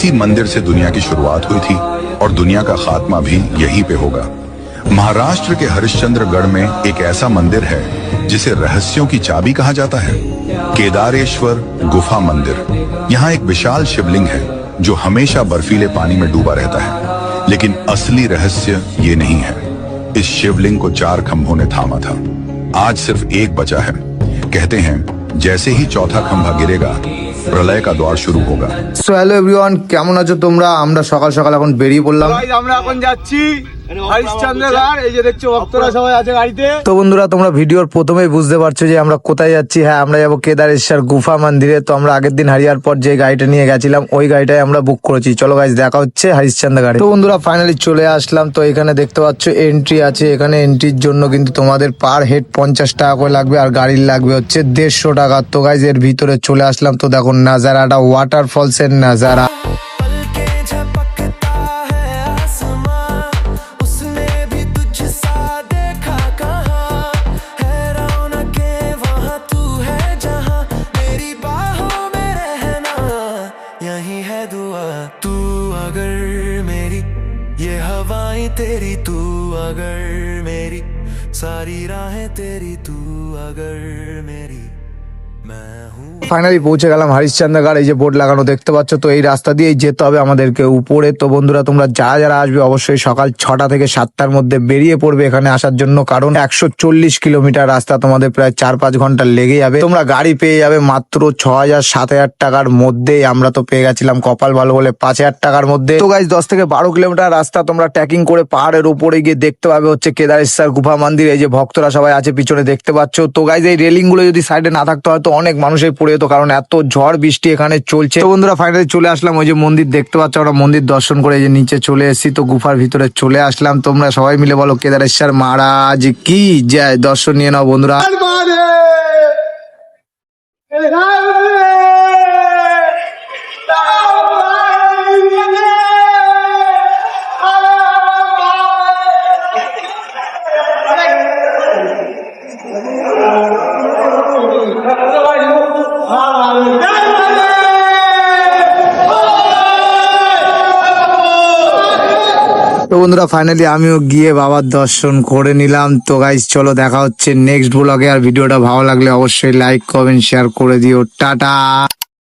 इसी मंदिर से दुनिया की शुरुआत हुई थी और दुनिया का खात्मा भी यहीं पे होगा। महाराष्ट्र के हरिश्चंद्रगढ़ में एक ऐसा मंदिर है जिसे रहस्यों की चाबी कहा जाता है, केदारेश्वर गुफा मंदिर। यहाँ एक विशाल शिवलिंग है जो हमेशा बर्फीले पानी में डूबा रहता है, लेकिन असली रहस्य ये नहीं है। इस शिवलिंग को 4 खंभों ने थामा था, आज सिर्फ एक बचा है। कहते हैं जैसे ही चौथा खंभा गिरेगा प्रलय का द्वार शुरू होगा। সো হ্যালো এভরিওয়ান, কেমন আছো তোমরা? আমরা সকাল সকাল এখন বেরিয়ে পড়লাম। আমরা এখন যাচ্ছি হরিশ্চন্দ্রগড়। এই যে দেখছো ভক্তরা সবাই আছে গাড়িতে। তো বন্ধুরা, তোমরা ভিডিওর প্রথমেই বুঝতে পারছো যে আমরা কোথায় যাচ্ছি। হ্যাঁ, আমরা যাবো কেদারেশ্বর গুফা মন্দিরে। তো আমরা আগের দিন হারিয়ার পর যে গাড়িটা নিয়ে গেছিলাম ওই গাড়িটাই আমরা বুক করেছি। চলো গাইস, দেখা হচ্ছে হরিশ্চন্দ্রগড়ে। তো বন্ধুরা, ফাইনালি চলে আসলাম। তো এখানে দেখতে পাচ্ছ এন্ট্রি আছে। এখানে এন্ট্রির জন্য কিন্তু তোমাদের পার হেড 50 টাকা করে লাগবে, আর গাড়ির লাগবে হচ্ছে 150 টাকা। তো গাইস এর ভিতরে চলে আসলাম। তো দেখো নাজারাটা, ওয়াটারফলস এর নাজারা। तेरी तू अगर मेरी सारी राहें तेरी तू अगर मेरी मैं हूँ। ফাইনালি পৌঁছে গেলাম হরিশ্চন্দ্রগড়। এই যে বোর্ড লাগানো দেখতে পাচ্ছ। তো এই রাস্তা দিয়েই যেতে হবে আমাদেরকে উপরে। তো বন্ধুরা, তোমরা যারা যারা আসবে অবশ্যই সকাল 6টা থেকে 7টার মধ্যে বেরিয়ে পড়বে এখানে আসার জন্য, কারণ 140 কিলোমিটার রাস্তা, তোমাদের প্রায় 4-5 ঘন্টা লেগে যাবে। তোমরা গাড়ি পেয়ে যাবে মাত্র 6,000-7,000 টাকার মধ্যেই। আমরা তো পেয়ে গেছিলাম কপাল ভালো বলে 5,000 টাকার মধ্যে। তো গাইস 10 থেকে 12 কিলোমিটার রাস্তা তোমরা ট্রেকিং করে পাহাড়ের উপরে গিয়ে দেখতে পাবে হচ্ছে কেদারেশ্বর গুফা মন্দির। এই যে ভক্তরা সবাই আছে পিছনে দেখতে পাচ্ছ। তো গাইস এই রেলিং গুলো যদি সাইডে না থাকতো হয়তো অনেক মানুষই পড়ে যেত, কারণ এত ঝড় বৃষ্টি এখানে চলছে। তো বন্ধুরা, ফাইনালি চলে আসলাম। ওই যে মন্দির দেখতে পাচ্ছ, আমরা মন্দির দর্শন করে এই যে নিচে চলে এসেছি। তো গুফার ভিতরে চলে আসলাম। তোমরা সবাই মিলে বলো কেদারেশ্বর মহারাজ কি জয়। দর্শন নিয়ে নাও বন্ধুরা। তো বন্ধুরা, ফাইনালি আমিও গিয়ে বাবার দর্শন করে নিলাম। তো গাইস চলো দেখা হচ্ছে নেক্সট ব্লগে। আর ভিডিওটা ভালো লাগলে অবশ্যই লাইক কমেন্ট শেয়ার করে দিও। টাটা।